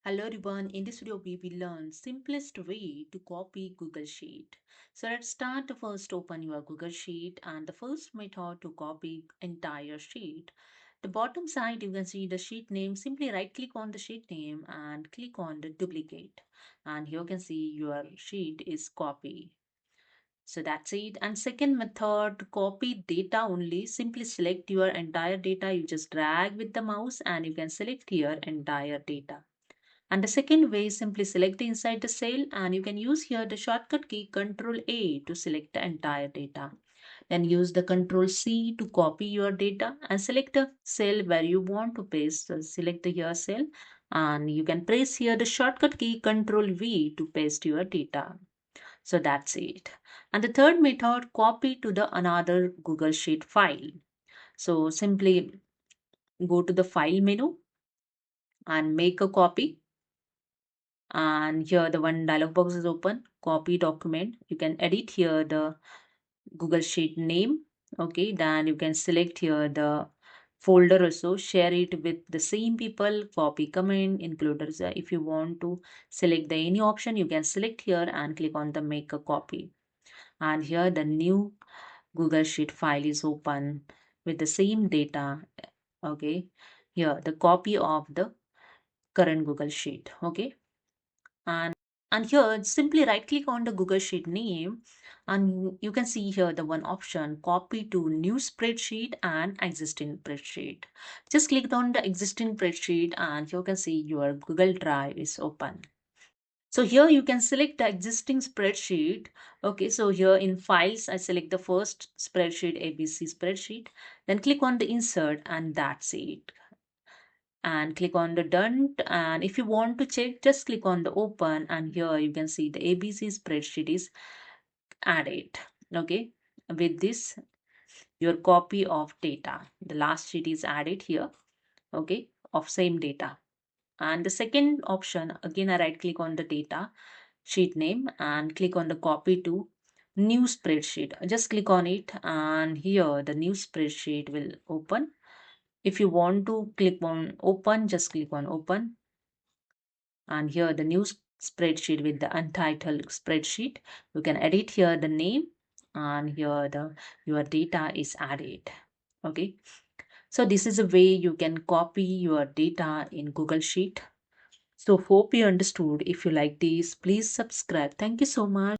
Hello everyone, in this video we will learn simplest way to copy Google Sheet. So let's start. First open your Google Sheet and the first method to copy entire sheet. The bottom side you can see the sheet name. Simply right click on the sheet name and click on the duplicate. And here you can see your sheet is copied. So that's it. And second method to copy data only. Simply select your entire data. You just drag with the mouse and you can select here entire data. And the second way is simply select the inside the cell and you can use here the shortcut key Ctrl A to select the entire data. Then use the Ctrl C to copy your data and select the cell where you want to paste. So select the here cell and you can press here the shortcut key Ctrl V to paste your data. So that's it. And the third method, copy to the another Google Sheet file. So simply go to the file menu and make a copy. And here the one dialog box is open, copy document. You can edit here the Google Sheet name. Okay, then you can select here the folder also, share it with the same people, copy comment, include if you want to select the any option, you can select here and click on the make a copy. And here the new Google Sheet file is open with the same data. Okay, here the copy of the current Google Sheet. Okay, and here simply right click on the Google Sheet name and you can see here the one option, copy to new spreadsheet and existing spreadsheet. Just click on the existing spreadsheet and you can see your Google Drive is open. So here you can select the existing spreadsheet. Okay, so here in files I select the first spreadsheet, ABC spreadsheet, then click on the insert and that's it. And click on the done, and if you want to check just click on the open and here you can see the ABC spreadsheet is added. Okay, with this your copy of data, the last sheet is added here. Okay, of same data. And the second option, again I right click on the data sheet name and click on the copy to new spreadsheet. Just click on it and here the new spreadsheet will open. If you want to click on open, just click on open. And here the new spreadsheet with the untitled spreadsheet. You can edit here the name and here the your data is added. Okay. So this is a way you can copy your data in Google Sheet. So hope you understood. If you like this, please subscribe. Thank you so much.